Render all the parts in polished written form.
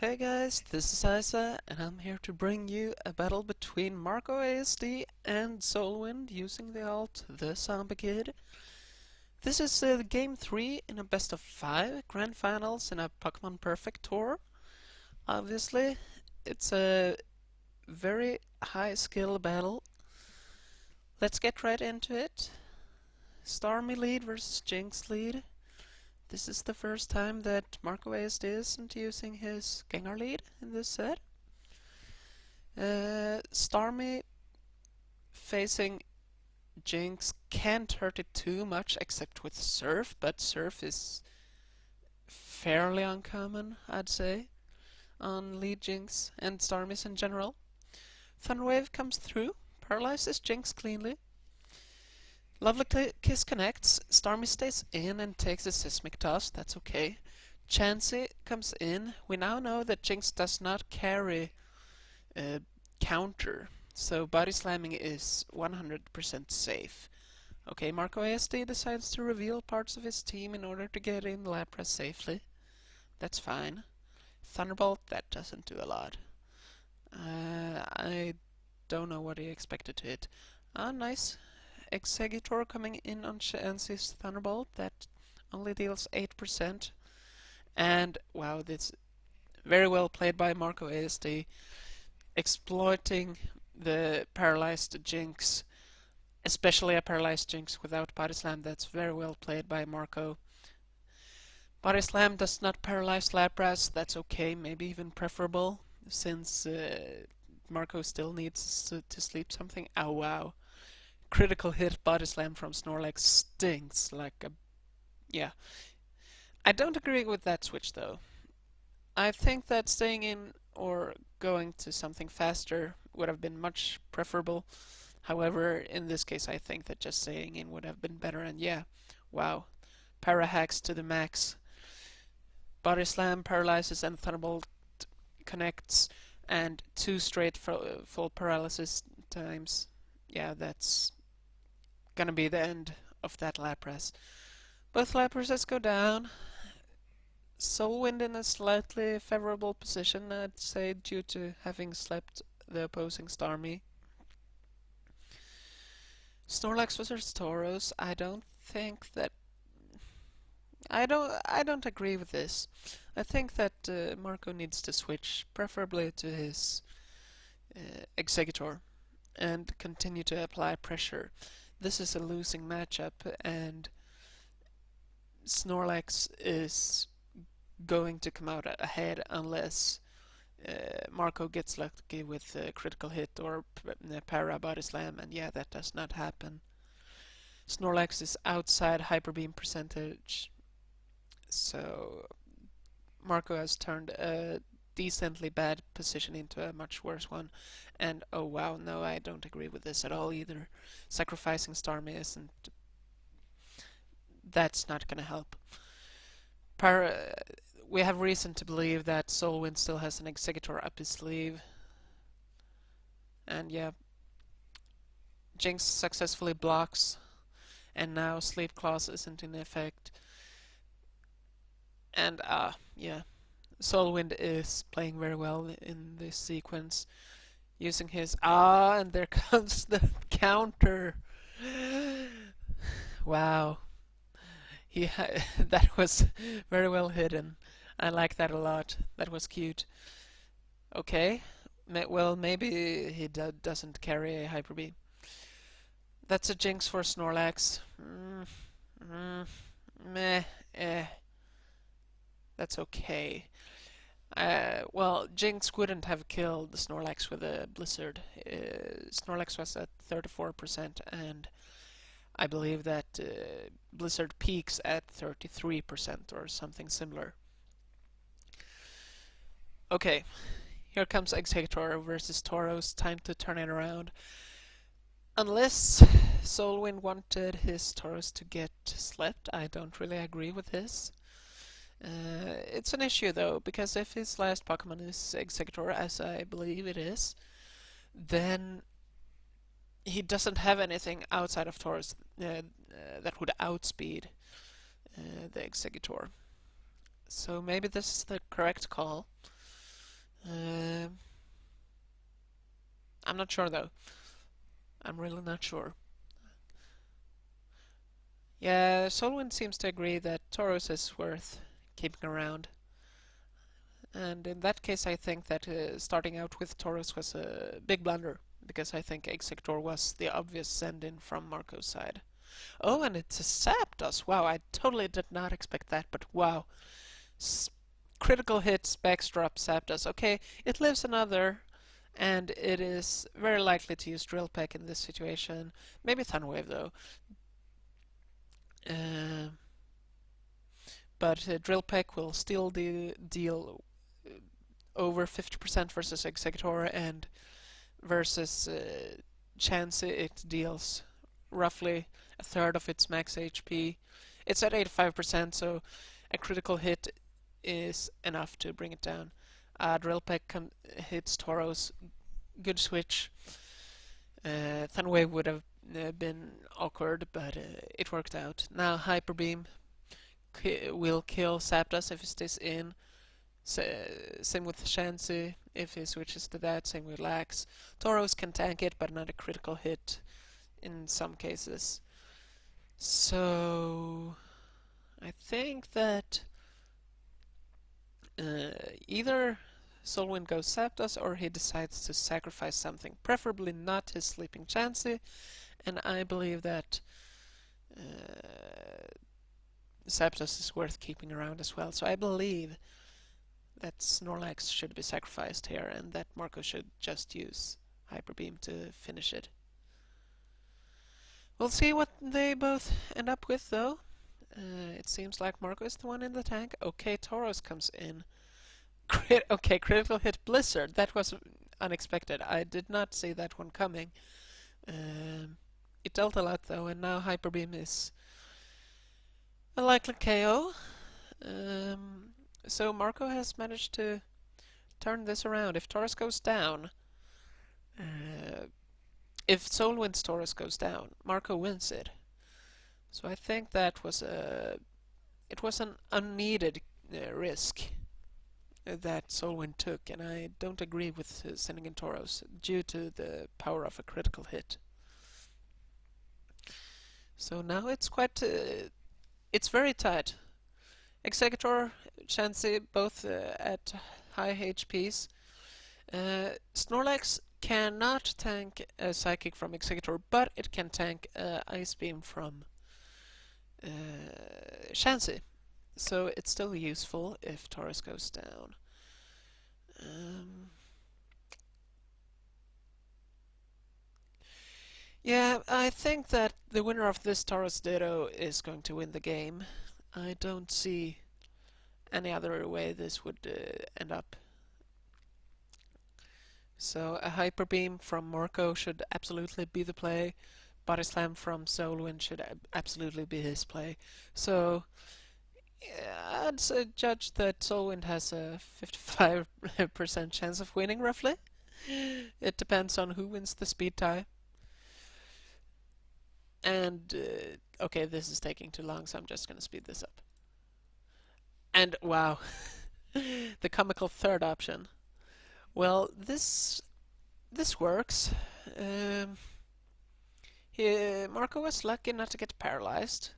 Hey guys, this is Isa, and I'm here to bring you a battle between Marcoasd and SoulWind using the alt The Zombie Kid. This is game 3 in a best of 5 grand finals in a Pokémon Perfect tour. Obviously, it's a very high skill battle. Let's get right into it. Starmie lead versus Jinx lead. This is the first time that Marcoasd isn't using his Gengar lead in this set. Starmie facing Jinx can't hurt it too much except with Surf, but Surf is fairly uncommon, I'd say, on lead Jinx and Starmies in general. Thunderwave comes through, paralyzes Jinx cleanly. Lovely Kiss connects, Starmie stays in and takes a Seismic Toss, that's okay. Chansey comes in. We now know that Jinx does not carry counter, so body slamming is 100% safe. Okay, Marcoasd decides to reveal parts of his team in order to get in Lapras safely. That's fine. Thunderbolt, that doesn't do a lot. I don't know what he expected to hit. Ah, nice. Exeggutor coming in on Chansey's Thunderbolt, that only deals 8%. And, wow, this very well played by Marcoasd, exploiting the paralyzed Jinx, especially a paralyzed Jinx without Body Slam. That's very well played by Marco. Body Slam does not paralyze Lapras, that's okay, maybe even preferable, since Marco still needs to sleep something. Oh wow. Critical hit Body Slam from Snorlax stinks like a... yeah. I don't agree with that switch though. I think that staying in or going to something faster would have been much preferable. However, in this case, I think that just staying in would have been better. And yeah, wow, para hacks to the max. Body Slam paralyzes and Thunderbolt connects, and 2 straight full paralysis times. Yeah, that's gonna be the end of that Lapras. Both Laprases go down. SoulWind in a slightly favorable position, I'd say, due to having slept the opposing Starmie. Snorlax versus Tauros, I don't think that... I don't agree with this. I think that Marco needs to switch, preferably to his Exeggutor, and continue to apply pressure. This is a losing matchup, and Snorlax is going to come out ahead unless Marco gets lucky with a critical hit or para body slam, and yeah, that does not happen. Snorlax is outside Hyper Beam percentage, so Marco has turned a decently bad position into a much worse one. And oh wow, no, I don't agree with this at all either. Sacrificing Starmie isn't... that's not gonna help. We have reason to believe that SoulWind still has an Exeggutor up his sleeve. And yeah, Jinx successfully blocks, and now Sleep Clause isn't in effect. And yeah, SoulWind is playing very well in this sequence, using his and there comes the counter. Wow, that was very well hidden. I like that a lot. That was cute. Okay, well, maybe he doesn't carry a Hyper Beam. That's a Jinx for Snorlax. Meh, that's okay. Well, Jinx wouldn't have killed Snorlax with a Blizzard. Snorlax was at 34%, and I believe that Blizzard peaks at 33% or something similar. Okay, here comes Exeggutor versus Tauros. Time to turn it around. Unless SoulWind wanted his Tauros to get slept, I don't really agree with this. It's an issue though, because if his last Pokemon is Exeggutor, as I believe it is, then he doesn't have anything outside of Tauros that would outspeed the Exeggutor. So maybe this is the correct call. Um, I'm not sure though. I'm really not sure. Yeah, SoulWind seems to agree that Tauros is worth keeping around. And in that case, I think that starting out with Tauros was a big blunder, because I think Executor was the obvious send-in from Marco's side. Oh, and it's a Zapdos! Wow, I totally did not expect that, but wow. S Critical hits, backstrap Zapdos. Okay, it lives another, and it is very likely to use Drill Peck in this situation. Maybe Thunderwave, though. Uh, but Drill Peck will still deal over 50% versus Executor, and versus Chansey it deals roughly a third of its max HP. It's at 85%, so a critical hit is enough to bring it down. Drill Peck hits Tauros, good switch. Thunderwave would have been awkward, but it worked out. Now Hyper Beam will kill Zapdos if it stays in. Same with Chansey if he switches to that. Same with Lax. Tauros can tank it, but not a critical hit in some cases. So I think that either SoulWind goes Zapdos or he decides to sacrifice something, preferably not his sleeping Chansey, and I believe that Zapdos is worth keeping around as well. So I believe that Snorlax should be sacrificed here, and that Marco should just use Hyper Beam to finish it. We'll see what they both end up with, though. It seems like Marco is the one in the tank. Okay, Tauros comes in. Okay, critical hit Blizzard. That was unexpected. I did not see that one coming. It dealt a lot, though, and now Hyper Beam is a likely KO. So Marco has managed to turn this around. If Tauros goes down, if SoulWind's Tauros goes down, Marco wins it. So I think that was it was an unneeded risk that SoulWind took, and I don't agree with sending in Tauros due to the power of a critical hit. So now it's quite it's very tight. Executor, Chansey, both at high HPs. Snorlax cannot tank a Psychic from Executor, but it can tank Ice Beam from Chansey. So it's still useful if Tauros goes down. Yeah, I think that the winner of this Tauros Ditto is going to win the game. I don't see any other way this would end up. So a Hyper Beam from Marco should absolutely be the play. Body Slam from SoulWind should absolutely be his play. So yeah, I'd judge that SoulWind has a 55% chance of winning, roughly. It depends on who wins the speed tie. And okay, this is taking too long, so I'm just gonna speed this up. And wow, the comical third option. Well, this works. Marco was lucky not to get paralyzed.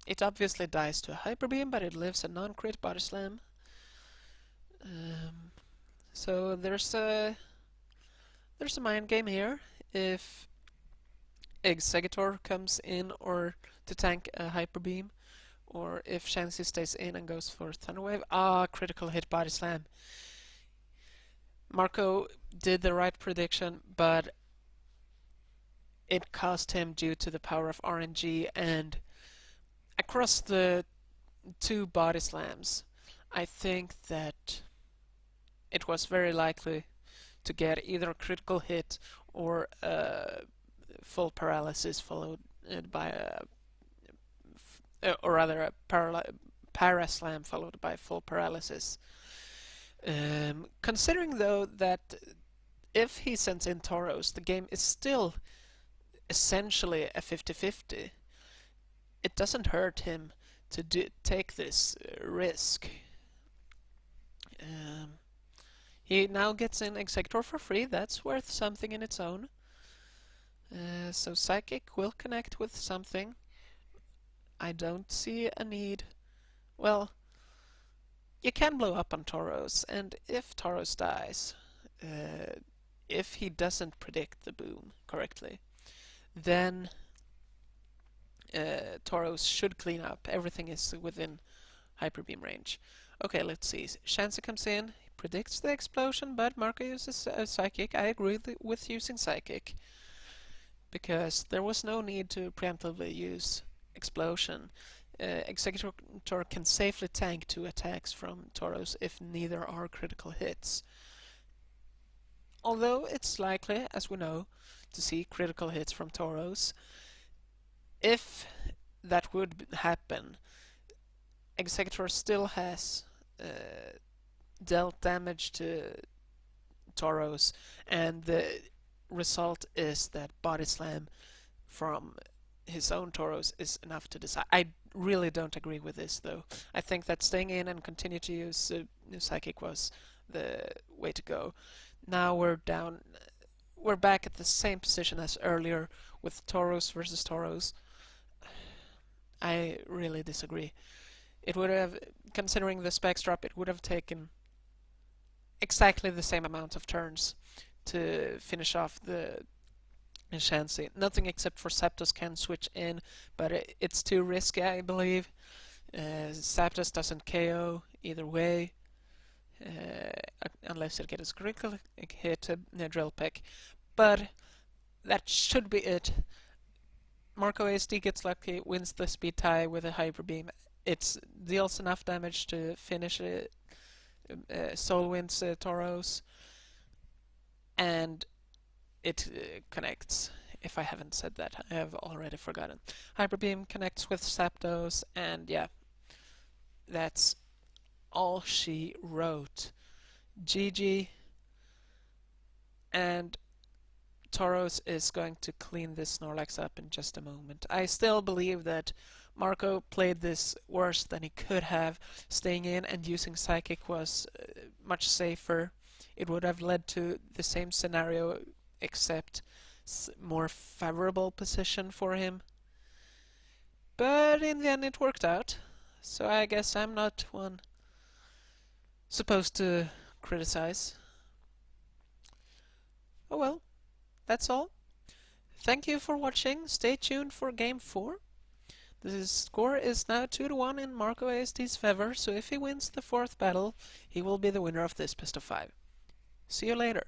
It obviously dies to a Hyper Beam, but it lives a non-crit Body Slam. So there's a mind game here. If Executor comes in or to tank a Hyper Beam, or if Chansey stays in and goes for Thunderwave. Critical hit Body Slam. Marco did the right prediction, but it cost him due to the power of RNG, and across the two Body Slams, I think that it was very likely to get either a critical hit or full paralysis followed by or rather a Paraslam followed by full paralysis. Considering though that if he sends in Tauros, the game is still essentially a 50-50. It doesn't hurt him to take this risk. He now gets in Executor for free. That's worth something in its own. So Psychic will connect with something. I don't see a need. Well, you can blow up on Tauros, and if Tauros dies, if he doesn't predict the boom correctly, then Tauros should clean up. Everything is within Hyper Beam range. Okay, let's see. Shansi comes in, he predicts the explosion, but Marco uses Psychic. I agree with using Psychic, because there was no need to preemptively use Explosion. Executor can safely tank 2 attacks from Tauros if neither are critical hits. Although it's likely, as we know, to see critical hits from Tauros. If that would happen, Executor still has dealt damage to Tauros, and the result is that Body Slam from his own Tauros is enough to decide. I really don't agree with this, though. I think that staying in and continue to use Psychic was the way to go. Now we're back at the same position as earlier with Tauros versus Tauros. I really disagree. It would have, considering the specs drop, it would have taken exactly the same amount of turns to finish off the Shansi. Nothing except for Zapdos can switch in, but it's too risky, I believe. Zapdos doesn't KO either way, unless it gets a critical hit to Drill Peck. But that should be it. Marcoasd gets lucky, wins the speed tie with a Hyper Beam. It deals enough damage to finish SoulWind's Tauros, and it connects. If I haven't said that, I have already forgotten. Hyper Beam connects with Zapdos, and yeah, that's all she wrote. GG, and Tauros is going to clean this Snorlax up in just a moment. I still believe that Marco played this worse than he could have. Staying in and using Psychic was much safer. It would have led to the same scenario, except more favorable position for him. But in the end it worked out, so I guess I'm not one supposed to criticize. Oh well, that's all. Thank you for watching. Stay tuned for Game 4. The score is now 2-1 in Marcoasd's favor, so if he wins the 4th battle, he will be the winner of this best of 5. See you later.